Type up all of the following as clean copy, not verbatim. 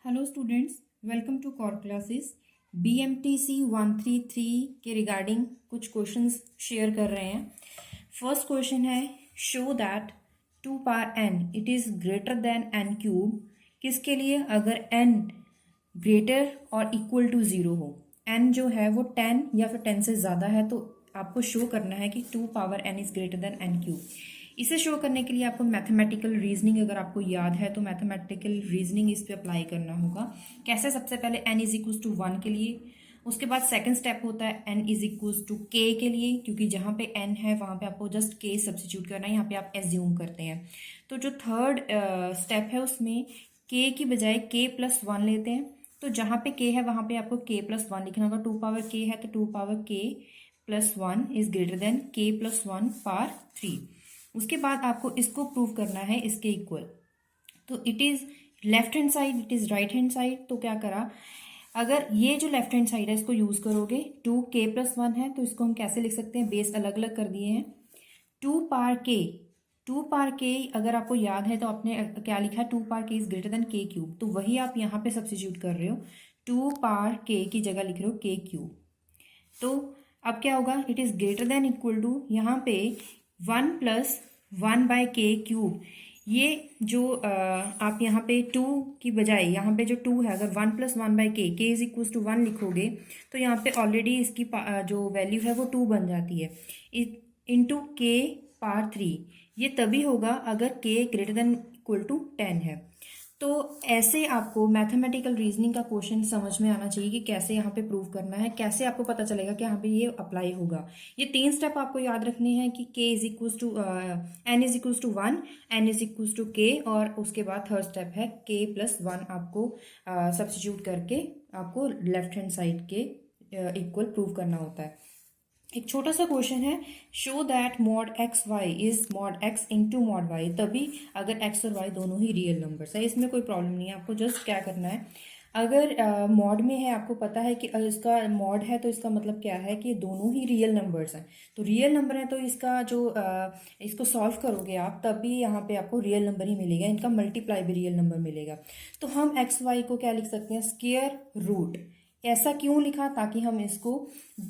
Hello students, welcome to core classes. BMTC 133 के regarding कुछ questions share कर रहे हैं। फर्स्ट क्वेश्चन है, show that 2 power n it is greater than n cube. किसके लिए? अगर n ग्रेटर और इक्वल टू 0 हो। n जो है वो 10 या फिर 10 से ज़्यादा है, तो आपको शो करना है कि 2 power n is greater than n cube. इसे शो करने के लिए आपको मैथमेटिकल रीजनिंग, अगर आपको याद है तो मैथमेटिकल रीजनिंग इस पे अप्लाई करना होगा। कैसे? सबसे पहले n इज इक्वल्स टू 1 के लिए, उसके बाद सेकंड स्टेप होता है n is equals to k के लिए, क्योंकि जहाँ पे n है वहाँ पे आपको जस्ट k सब्स्टिट्यूट करना है, यहाँ पे आप एज्यूम करते हैं। तो जो थर्ड स्टेप है उसमें k की बजाय k प्लस 1 लेते हैं। तो जहाँ पे k है वहाँ पे आपको k प्लस 1 लिखना होगा। 2 पावर k है तो 2 power k plus 1 is greater then k plus 1 power 3। उसके बाद आपको इसको प्रूव करना है इसके इक्वल। तो it is left hand side, it is right hand side. तो क्या करा, अगर ये जो लेफ्ट हैंड साइड है इसको यूज करोगे, 2k प्लस 1 है तो इसको हम कैसे लिख सकते हैं? बेस अलग अलग कर दिए हैं। 2 पावर k, 2 पावर k अगर आपको याद है तो आपने क्या लिखा है? 2 power k is greater then k cube. तो वही आप यहाँ पे सब्स्टिट्यूट कर रहे हो, 2 पावर k की जगह लिख रहे हो k क्यूब। तो अब क्या होगा? It is greater than equal to, यहाँ पे 1 प्लस 1 बाय के क्यूब। ये जो आप यहाँ पे 2 की बजाय यहाँ पे जो 2 है, अगर 1 प्लस 1 बाय के इज इक्वल टू 1 लिखोगे तो यहाँ पे ऑलरेडी इसकी जो वैल्यू है वो 2 बन जाती है। इंटू के पावर 3। ये तभी होगा अगर के ग्रेटर देन इक्वल टू 10 है। तो ऐसे आपको मैथमेटिकल रीजनिंग का क्वेश्चन समझ में आना चाहिए कि कैसे यहाँ पे प्रूव करना है, कैसे आपको पता चलेगा कि यहाँ पे ये अप्लाई होगा। ये 3 स्टेप आपको याद रखने हैं कि k is equals to n is equals to 1, n is equals to k, और उसके बाद थर्ड स्टेप है k प्लस 1 आपको सब्स्टिट्यूट करके आपको लेफ्ट हैंड साइड के इक्वल प्रूव करना होता है। एक छोटा सा क्वेश्चन है, show that mod x y is mod x into mod y, तभी अगर एक्स और वाई दोनों ही रियल नंबर्स है। इसमें कोई प्रॉब्लम नहीं है, आपको जस्ट क्या करना है, अगर मॉड में है, आपको पता है कि इसका मॉड है तो इसका मतलब क्या है कि दोनों ही रियल नंबर्स हैं। तो रियल नंबर है तो इसका जो इसको सॉल्व करोगे आप, तभी यहाँ पे आपको रियल नंबर ही मिलेगा, इनका मल्टीप्लाई भी रियल नंबर मिलेगा। तो हम एक्स वाई को क्या लिख सकते हैं? Square root. ऐसा क्यों लिखा? ताकि हम इसको,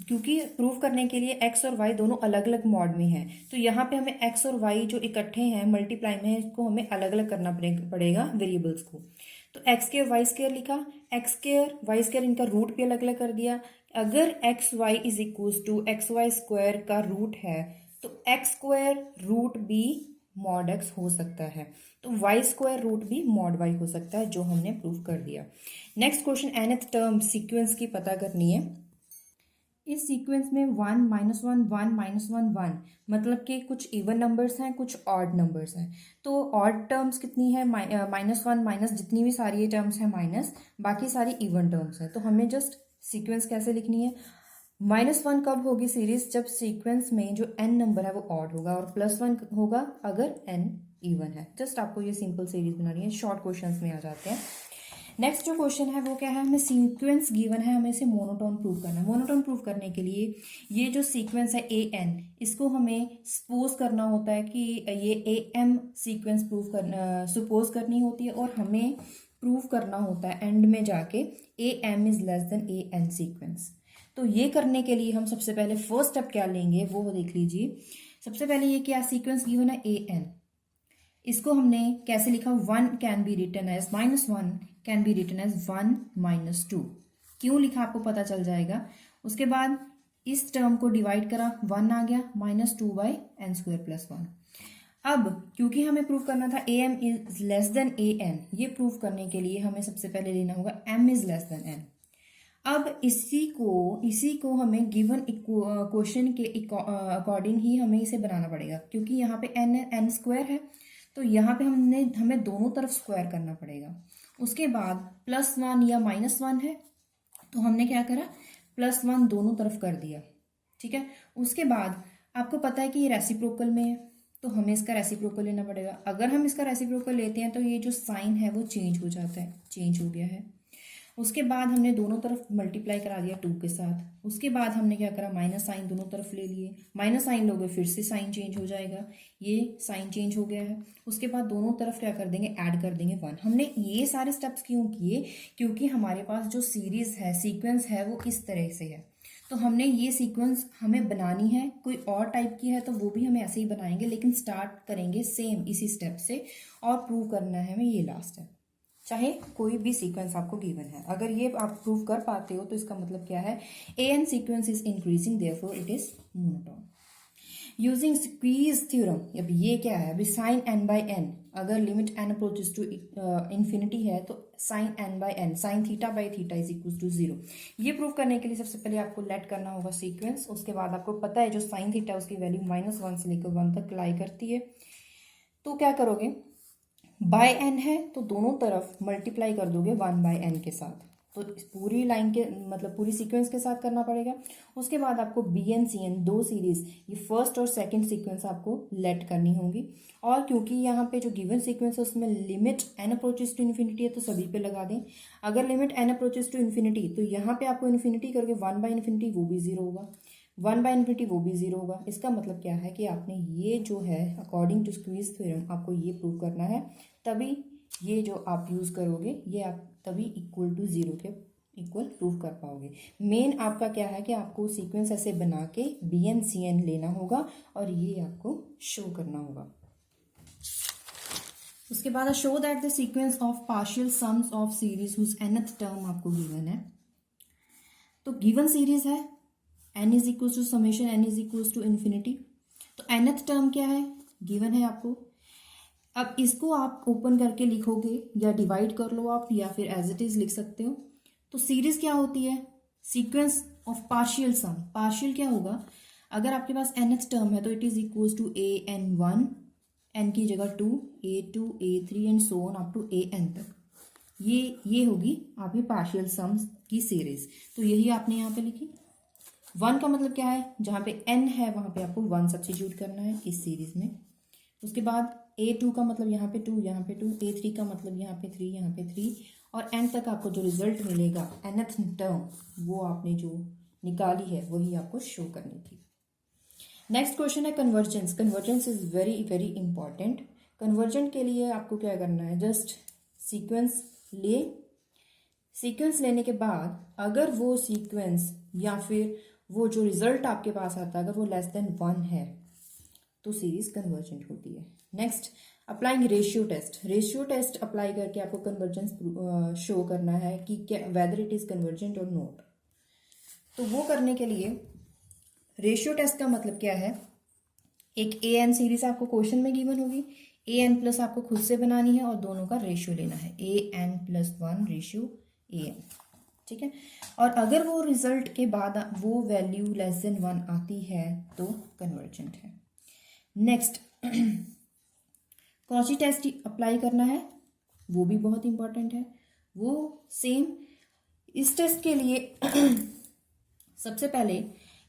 क्योंकि प्रूव करने के लिए एक्स और वाई दोनों अलग अलग मॉड में हैं, तो यहाँ पे हमें एक्स और वाई जो इकट्ठे हैं मल्टीप्लाई में है, इसको हमें अलग अलग करना पड़ेगा वेरिएबल्स को। तो एक्स स्क्वायर वाई स्क्वायर लिखा, एक्स स्क्वायर वाई स्क्वायर, इनका रूट भी अलग अलग कर दिया। अगर x y is equal to x y square का रूट है तो एक्स स्क्वायर रूट भी मॉड एक्स हो सकता है, तो वाई स्क्वायर रूट भी मॉड वाई हो सकता है, जो हमने प्रूव कर दिया। Next question, nth term sequence की पता करनी है। इस सीक्वेंस में 1 -1 1 -1 1, मतलब कि कुछ इवन नंबर्स हैं, कुछ ऑड नंबर्स हैं। तो ऑड टर्म्स कितनी है? -1 माइनस जितनी भी सारी ये टर्म्स हैं माइनस, बाकी सारी इवन टर्म्स हैं। तो हमें जस्ट सीक्वेंस कैसे लिखनी है? -1 कब होगी सीरीज? जब सीक्वेंस में जो n नंबर है वो ऑड होगा, और +1 होगा अगर n इवन है। जस्ट आपको ये सिंपल सीरीज बनानी है। शॉर्ट क्वेश्चंस में आ जाते हैं। नेक्स्ट जो क्वेश्चन है वो क्या है? हमें सीक्वेंस गिवन है, हमें इसे मोनोटोन प्रूव करना है। मोनोटोन प्रूव करने के लिए ये जो सीक्वेंस है an, इसको हमें सपोज करना होता है कि ये am सीक्वेंस प्रूव करना, सपोज करनी होती है, और हमें प्रूव करना होता है एंड में जाके am is less than an sequence. तो ये करने के लिए हम सबसे पहले फर्स्ट स्टेप क्या लेंगे वो देख लीजिए। सबसे पहले ये क्या सीक्वेंस गिवन है? an, इसको हमने कैसे लिखा? 1 can be written as -1 can be written as 1 - 2। क्यों लिखा आपको पता चल जाएगा। उसके बाद इस टर्म को डिवाइड करा, 1 आ गया, -2 बाई n² + 1। अब क्योंकि हमें प्रूव करना था am is less than an, ये प्रूव करने के लिए हमें सबसे पहले लेना होगा m is less than n। अब इसी को हमें गिवन क्वेश्चन के अकॉर्डिंग ही हमें इसे बनाना पड़ेगा, क्योंकि यहाँ पे n² है, तो यहाँ पे हमें दोनों तरफ स्क्वायर करना पड़ेगा। उसके बाद +1 या -1 है, तो हमने क्या करा? +1 दोनों तरफ कर दिया, ठीक है। उसके बाद आपको पता है कि ये रेसिप्रोकल में है, तो हमें इसका रेसिप्रोकल लेना पड़ेगा। अगर हम इसका रेसिप्रोकल लेते हैं तो ये जो साइन है वो चेंज हो जाता है, चेंज हो गया है। उसके बाद हमने दोनों तरफ मल्टीप्लाई करा दिया 2 के साथ। उसके बाद हमने क्या करा, माइनस साइन दोनों तरफ ले लिए। माइनस साइन लोगे फिर से साइन चेंज हो जाएगा, ये साइन चेंज हो गया है। उसके बाद दोनों तरफ क्या कर देंगे, ऐड कर देंगे 1। हमने ये सारे स्टेप्स क्यों किए, क्योंकि हमारे पास जो सीरीज है, सीक्वेंस है, वो इस तरह से है। तो हमने ये सीक्वेंस हमें बनानी है। कोई और टाइप की है तो वो भी हम ऐसे ही बनाएंगे, लेकिन स्टार्ट करेंगे सेम इसी स्टेप से और प्रूव करना है हमें ये लास्ट है। चाहे कोई भी सीक्वेंस आपको गिवन है, अगर ये आप प्रूव कर पाते हो तो इसका मतलब क्या है, a n sequence is increasing therefore it is monotone. Using squeeze theorem, अब ये क्या है, अभी साइन एन बाई एन, अगर limit n approaches to infinity है तो sine n by n, sine theta by theta is equal to 0। ये prove करने के लिए सबसे पहले आपको लेट करना होगा सीक्वेंस। उसके बाद आपको पता है जो साइन थीटा उसकी वैल्यू -1 से लेकर 1 तक लाई करती है। तो क्या करोगे, बाय एन है तो दोनों तरफ मल्टीप्लाई कर दोगे 1 बाय एन के साथ। तो इस पूरी लाइन के मतलब पूरी सीक्वेंस के साथ करना पड़ेगा। उसके बाद आपको बी एन सी एन दो सीरीज, ये फर्स्ट और सेकंड सीक्वेंस आपको लेट करनी होगी। और क्योंकि यहाँ पे जो गिवन सीक्वेंस है उसमें limit n approaches to infinity है तो सभी पे लगा दें। अगर limit n approaches to infinity तो यहाँ पे आपको इन्फिनिटी करके 1 बाय इन्फिनिटी वो भी 0 होगा, 1 बाय इन्फिनिटी वो भी 0 होगा। इसका मतलब क्या है कि आपने ये जो है अकॉर्डिंग टू स्क्वीज थ्योरम आपको ये प्रूव करना है, तभी ये जो आप यूज़ करोगे ये आप तभी इक्वल टू 0 के इक्वल प्रूव कर पाओगे। मेन आपका क्या है कि आपको सीक्वेंस ऐसे बना के बी एन सी एन लेना होगा और ये आपको शो करना होगा। उसके बाद show that the sequence of partial sums of series whose nth term आपको गिवन है। तो गिवन सीरीज है n is equal to summation n is equal to infinity. तो nth टर्म क्या है, गिवन है आपको। अब इसको आप ओपन करके लिखोगे या डिवाइड कर लो आप, या फिर एज इट इज लिख सकते हो। तो सीरीज क्या होती है, sequence of partial sum. Partial क्या होगा, अगर आपके पास nth टर्म है तो it is equal to an1, n की जगह 2, a2, a3 and so on up to an तक। ये होगी आपकी पार्शियल सम्स की सीरीज। तो यही आपने यहाँ पे लिखी। 1 का मतलब क्या है, जहाँ पे n है वहां पे आपको 1 सब्स्टिट्यूट करना है इस सीरीज में। उसके बाद a2 का मतलब यहाँ पे 2, यहाँ पे 2, a3 का मतलब यहाँ पे 3, यहाँ पे 3, और n तक आपको जो रिजल्ट मिलेगा nth टर्म वो आपने जो निकाली है वही आपको शो करनी थी। नेक्स्ट क्वेश्चन है convergence. Convergence is very very important. Convergent के लिए आपको क्या करना है, जस्ट सीक्वेंस लेने के बाद अगर वो सीक्वेंस या फिर वो जो रिजल्ट आपके पास आता है अगर वो लेस देन 1 है तो सीरीज कन्वर्जेंट होती है। Next applying ratio test. Ratio test apply करके आपको कन्वर्जेंस शो करना है कि क्या वेदर इट इज कन्वर्जेंट और नॉट। तो वो करने के लिए रेशियो टेस्ट का मतलब क्या है, एक ए एन सीरीज आपको क्वेश्चन में गिवन होगी, ए एन प्लस आपको खुद से बनानी है और दोनों का रेशियो लेना है, a N plus 1 ratio A N, ठीक है। और अगर वो रिजल्ट के बाद वो वैल्यू लेस देन 1 आती है तो कन्वर्जेंट है। नेक्स्ट कॉची टेस्ट अप्लाई करना है, वो भी बहुत इंपॉर्टेंट है। वो सेम इस टेस्ट के लिए सबसे पहले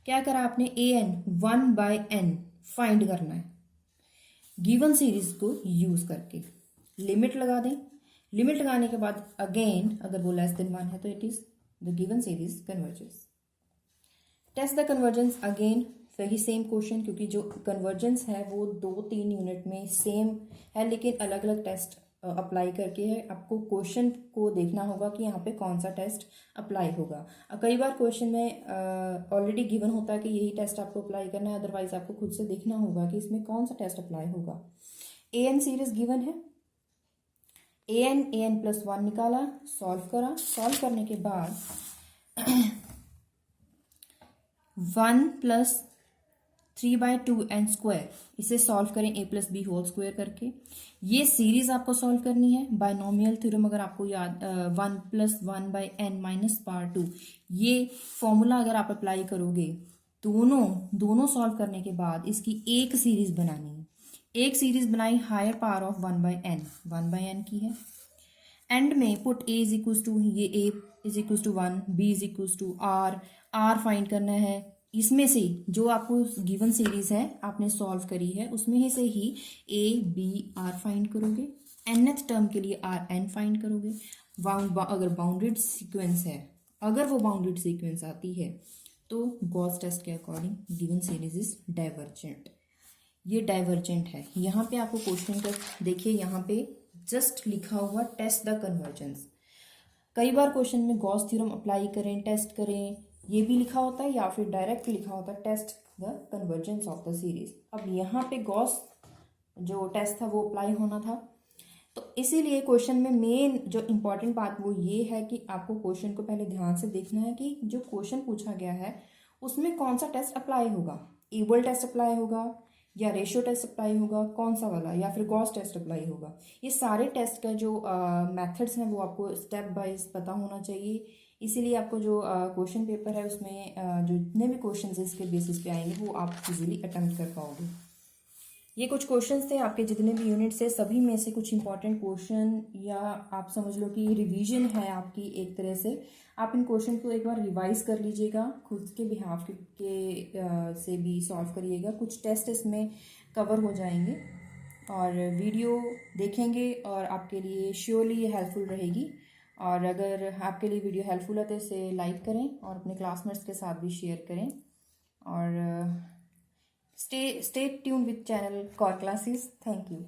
क्या करा आपने, A N 1 bye N find करना है गिवन सीरीज को यूज करके। लिमिट लगा दें, लिमिट लगाने के बाद अगेन अगर वो लेस देन 1 है तो it is the given series convergence. Test the convergence again वही सेम क्वेश्चन, क्योंकि जो कन्वर्जेंस है वो 2-3 यूनिट में सेम है लेकिन अलग अलग टेस्ट अप्लाई करके है। आपको क्वेश्चन को देखना होगा कि यहाँ पे कौन सा टेस्ट अप्लाई होगा। कई बार क्वेश्चन में ऑलरेडी गिवन होता है कि यही टेस्ट आपको अप्लाई करना है, अदरवाइज आपको खुद से देखना होगा कि इसमें कौन सा टेस्ट अप्लाई होगा। ए एन सीरीज गिवन है, ए एन प्लस 1 निकाला, सॉल्व करा। सॉल्व करने के बाद 1 प्लस 3/2n², इसे सॉल्व करें a plus b whole square करके। ये सीरीज आपको सॉल्व करनी है। बायनोमियल थ्योरम अगर आपको याद 1 प्लस 1/n माइनस पावर 2, ये फॉर्मूला अगर आप अप्लाई करोगे दोनों सॉल्व करने के बाद इसकी एक सीरीज बनानी है। एक सीरीज बनाई हायर पावर ऑफ 1/n की है। एंड में put a is equal to, ये a is equal to 1, b is equal to r find करना है। इसमें से जो आपको गिवन सीरीज है आपने सॉल्व करी है उसमें ही से ही a b r फाइंड करोगे। nth टर्म के लिए Rn फाइंड करोगे। अगर बाउंडेड सीक्वेंस है, अगर वो बाउंडेड सीक्वेंस आती है तो गॉस टेस्ट के according given series is divergent. ये डाइवर्जेंट है। यहाँ पे आपको क्वेश्चन का देखिए, यहाँ पे जस्ट लिखा हुआ टेस्ट द कन्वर्जेंस। कई बार क्वेश्चन में गॉस थ्योरम अप्लाई करें, टेस्ट करें, ये भी लिखा होता है, या फिर डायरेक्ट लिखा होता है test the convergence of the series. अब यहाँ पे गॉस जो टेस्ट था वो अप्लाई होना था, तो इसीलिए क्वेश्चन में मेन जो इम्पोर्टेंट बात वो ये है कि आपको क्वेश्चन को पहले ध्यान से देखना है कि जो क्वेश्चन पूछा गया है उसमें कौन सा टेस्ट अप्लाई होगा। एबल टेस्ट अप्लाई होगा या रेशियो टेस्ट अप्लाई होगा, कौन सा वाला, या फिर गॉस टेस्ट अप्लाई होगा। ये सारे टेस्ट का जो मेथड्स हैं वो आपको स्टेप बाय पता होना चाहिए। इसीलिए आपको जो क्वेश्चन पेपर है उसमें जो जितने भी क्वेश्चन इसके बेसिस पे आएंगे वो आप इजीली अटेम्प्ट कर पाओगे। ये कुछ क्वेश्चंस थे आपके जितने भी यूनिट्स है, सभी में से कुछ इंपॉर्टेंट क्वेश्चन, या आप समझ लो कि रिवीजन है आपकी एक तरह से। आप इन क्वेश्चन को एक बार रिवाइज कर लीजिएगा, खुद के बिहाफ के से भी सॉल्व करिएगा। कुछ टेस्ट इसमें कवर हो जाएंगे और वीडियो देखेंगे और आपके लिए श्योरली ये हेल्पफुल रहेगी। और अगर आपके लिए वीडियो हेल्पफुल है तो इसे लाइक करें और अपने क्लासमेट्स के साथ भी शेयर करें। और stay tuned with channel Core Classes. Thank you.